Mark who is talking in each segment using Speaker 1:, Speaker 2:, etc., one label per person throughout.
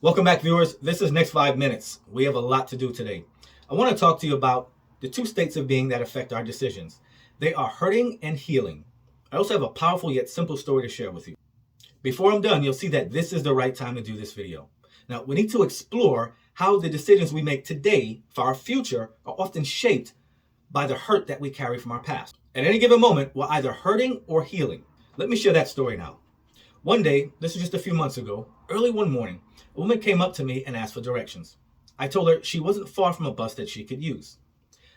Speaker 1: Welcome back, viewers. This is Next 5 Minutes. We have a lot to do today. I want to talk to you about the two states of being that affect our decisions. They are hurting and healing. I also have a powerful yet simple story to share with you. Before I'm done, you'll see that this is the right time to do this video. Now, we need to explore how the decisions we make today for our future are often shaped by the hurt that we carry from our past. At any given moment, we're either hurting or healing. Let me share that story now. One day, this was just a few months ago, early one morning, a woman came up to me and asked for directions. I told her she wasn't far from a bus that she could use.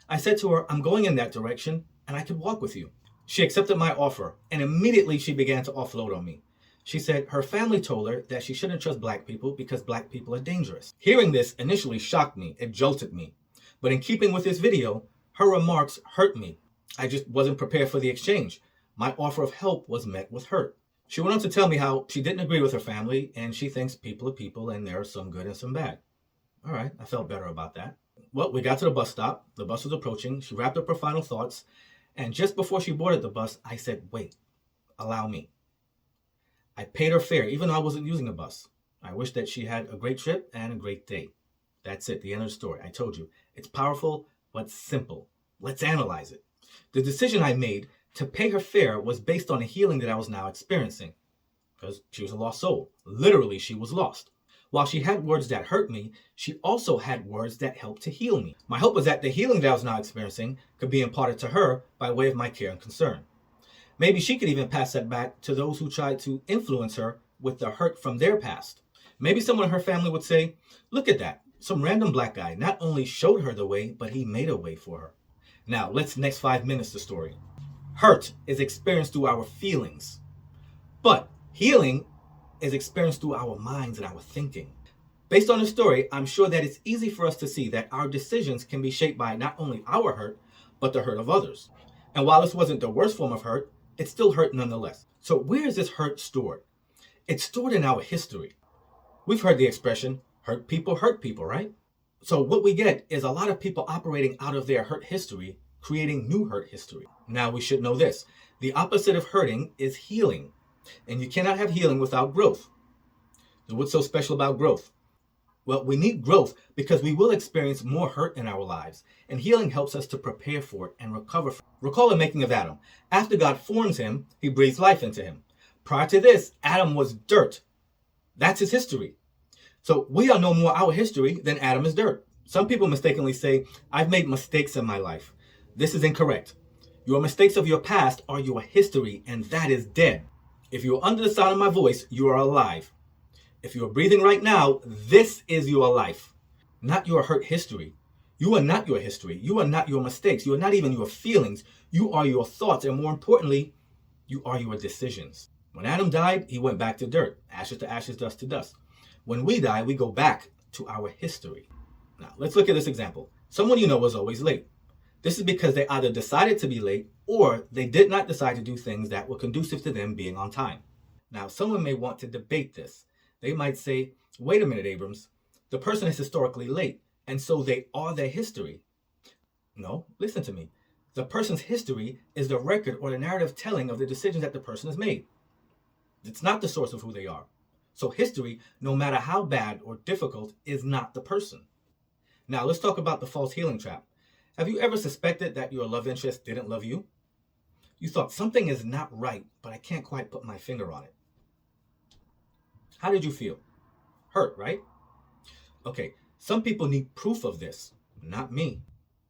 Speaker 1: I said to her, I'm going in that direction and I could walk with you. She accepted my offer and immediately she began to offload on me. She said her family told her that she shouldn't trust black people because black people are dangerous. Hearing this initially shocked me, it jolted me. But in keeping with this video, her remarks hurt me. I just wasn't prepared for the exchange. My offer of help was met with hurt. She went on to tell me how she didn't agree with her family and she thinks people are people and there are some good and some bad. All right, I felt better about that. Well, we got to the bus stop. The bus was approaching. She wrapped up her final thoughts. And just before she boarded the bus, I said, wait, allow me. I paid her fare, even though I wasn't using the bus. I wish that she had a great trip and a great day. That's it, the end of the story. I told you, it's powerful, but simple. Let's analyze it. The decision I made to pay her fare was based on a healing that I was now experiencing. Because she was a lost soul. Literally, she was lost. While she had words that hurt me, she also had words that helped to heal me. My hope was that the healing that I was now experiencing could be imparted to her by way of my care and concern. Maybe she could even pass that back to those who tried to influence her with the hurt from their past. Maybe someone in her family would say, look at that. Some random black guy not only showed her the way, but he made a way for her. Now, let's next 5 minutes the story. Hurt is experienced through our feelings, but healing is experienced through our minds and our thinking. Based on the story, I'm sure that it's easy for us to see that our decisions can be shaped by not only our hurt, but the hurt of others. And while this wasn't the worst form of hurt, it still hurt nonetheless. So where is this hurt stored? It's stored in our history. We've heard the expression, hurt people, right? So what we get is a lot of people operating out of their hurt history, creating new hurt history. Now we should know this. The opposite of hurting is healing. And you cannot have healing without growth. So what's so special about growth? Well, we need growth because we will experience more hurt in our lives. And healing helps us to prepare for it and recover from it. Recall the making of Adam. After God forms him, he breathes life into him. Prior to this, Adam was dirt. That's his history. So we are no more our history than Adam is dirt. Some people mistakenly say, I've made mistakes in my life. This is incorrect. Your mistakes of your past are your history, and that is dead. If you are under the sound of my voice, you are alive. If you are breathing right now, this is your life, not your hurt history. You are not your history. You are not your mistakes. You are not even your feelings. You are your thoughts, and more importantly, you are your decisions. When Adam died, he went back to dirt, ashes to ashes, dust to dust. When we die, we go back to our history. Now, let's look at this example. Someone you know was always late. This is because they either decided to be late or they did not decide to do things that were conducive to them being on time. Now, someone may want to debate this. They might say, wait a minute, Abrams, the person is historically late, and so they are their history. No, listen to me. The person's history is the record or the narrative telling of the decisions that the person has made. It's not the source of who they are. So history, no matter how bad or difficult, is not the person. Now, let's talk about the false healing trap. Have you ever suspected that your love interest didn't love you? You thought something is not right, but I can't quite put my finger on it. How did you feel? Hurt, right? Okay, some people need proof of this, not me.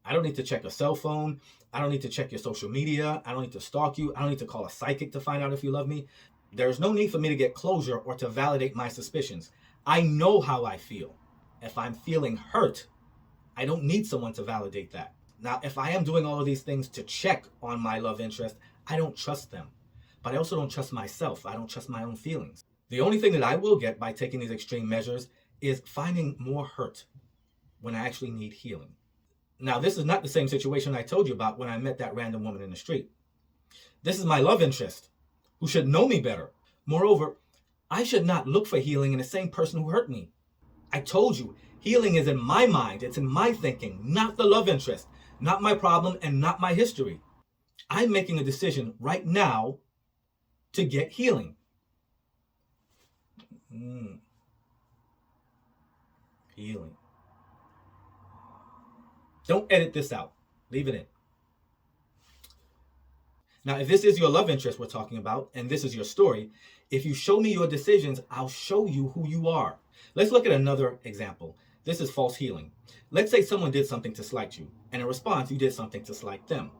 Speaker 1: I don't need to check a cell phone. I don't need to check your social media. I don't need to stalk you. I don't need to call a psychic to find out if you love me. There's no need for me to get closure or to validate my suspicions. I know how I feel. If I'm feeling hurt, I don't need someone to validate that. Now, if I am doing all of these things to check on my love interest, I don't trust them. But I also don't trust myself. I don't trust my own feelings. The only thing that I will get by taking these extreme measures is finding more hurt when I actually need healing. Now, this is not the same situation I told you about when I met that random woman in the street. This is my love interest, who should know me better. Moreover, I should not look for healing in the same person who hurt me. I told you, healing is in my mind, it's in my thinking, not the love interest, not my problem, and not my history. I'm making a decision right now to get healing. Healing. Don't edit this out. Leave it in. Now, if this is your love interest we're talking about, and this is your story, if you show me your decisions, I'll show you who you are. Let's look at another example. This is false healing. Let's say someone did something to slight you, and in response, you did something to slight them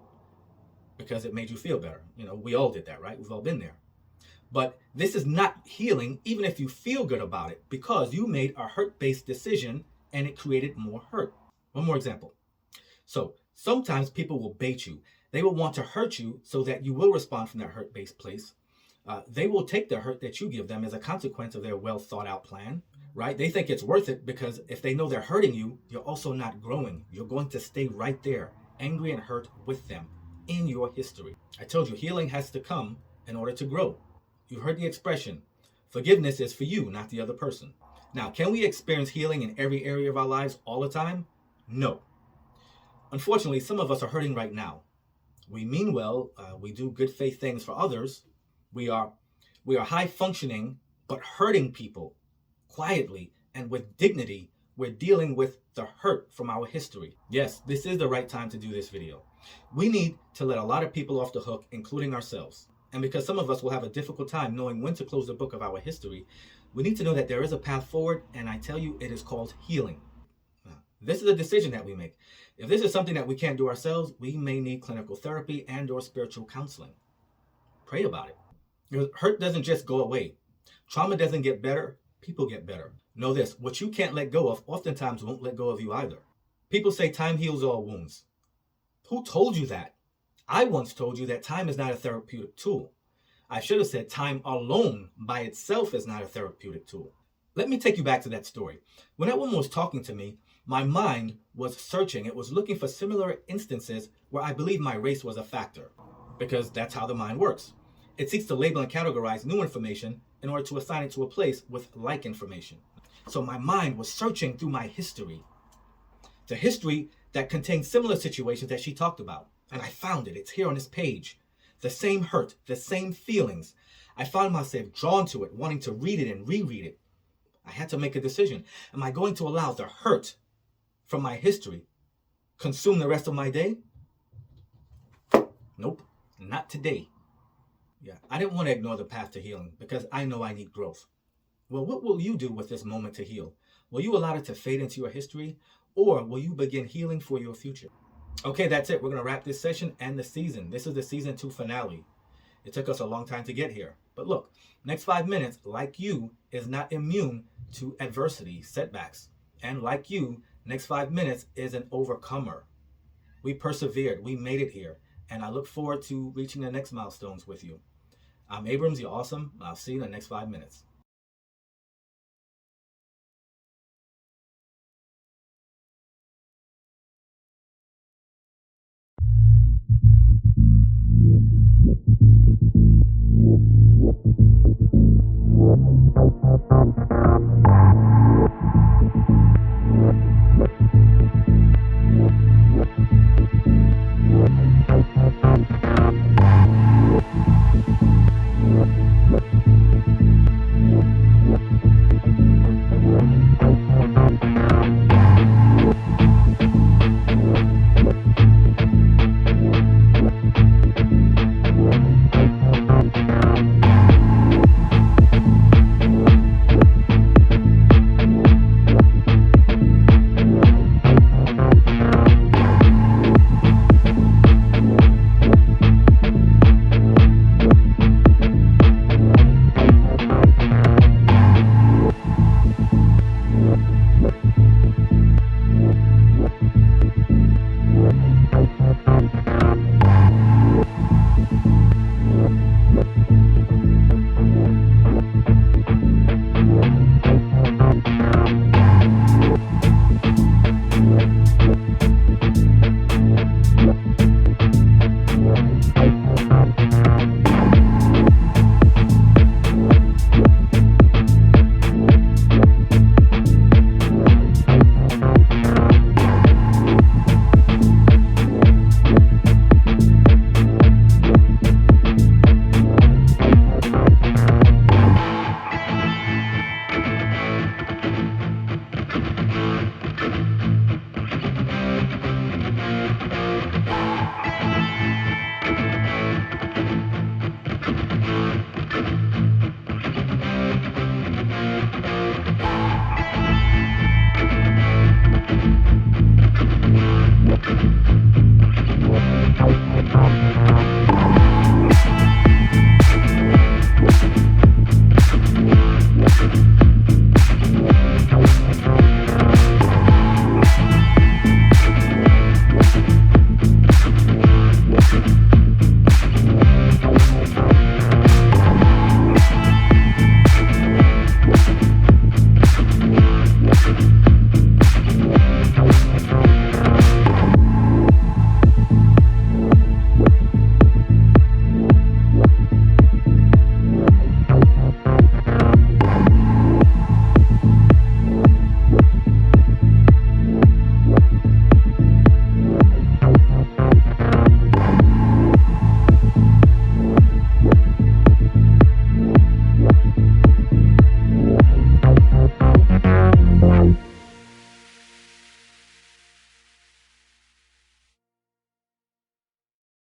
Speaker 1: because it made you feel better. You know, we all did that, right? We've all been there. But this is not healing, even if you feel good about it, because you made a hurt-based decision and it created more hurt. One more example. So sometimes people will bait you. They will want to hurt you so that you will respond from that hurt-based place. They will take the hurt that you give them as a consequence of their well-thought-out plan, right? They think it's worth it because if they know they're hurting you, you're also not growing. You're going to stay right there, angry and hurt with them in your history. I told you, healing has to come in order to grow. You heard the expression, forgiveness is for you, not the other person. Now, can we experience healing in every area of our lives all the time? No. Unfortunately, some of us are hurting right now. We mean well, we do good faith things for others. We are high functioning, but hurting people quietly and with dignity. We're dealing with the hurt from our history. Yes, this is the right time to do this video. We need to let a lot of people off the hook, including ourselves. And because some of us will have a difficult time knowing when to close the book of our history, we need to know that there is a path forward, and I tell you, it is called healing. This is a decision that we make. If this is something that we can't do ourselves, we may need clinical therapy and or spiritual counseling. Pray about it. Your hurt doesn't just go away. Trauma doesn't get better. People get better. Know this, what you can't let go of oftentimes won't let go of you either. People say time heals all wounds. Who told you that? I once told you that time is not a therapeutic tool. I should have said time alone by itself is not a therapeutic tool. Let me take you back to that story. When that woman was talking to me, my mind was searching. It was looking for similar instances where I believe my race was a factor, because that's how the mind works. It seeks to label and categorize new information in order to assign it to a place with like information. So my mind was searching through my history, the history that contained similar situations that she talked about. And I found it. It's here on this page. The same hurt, the same feelings. I found myself drawn to it, wanting to read it and reread it. I had to make a decision. Am I going to allow the hurt from my history consume the rest of my day? Nope, not today. Yeah, I didn't want to ignore the path to healing because I know I need growth. Well, what will you do with this moment to heal? Will you allow it to fade into your history, or will you begin healing for your future? Okay, that's it. We're going to wrap this session and the season. This is the season 2 finale. It took us a long time to get here. But look, next 5 minutes, like you, is not immune to adversity, setbacks. And like you, next 5 minutes is an overcomer. We persevered. We made it here. And I look forward to reaching the next milestones with you. I'm Abrams. You're awesome. I'll see you in the next 5 minutes.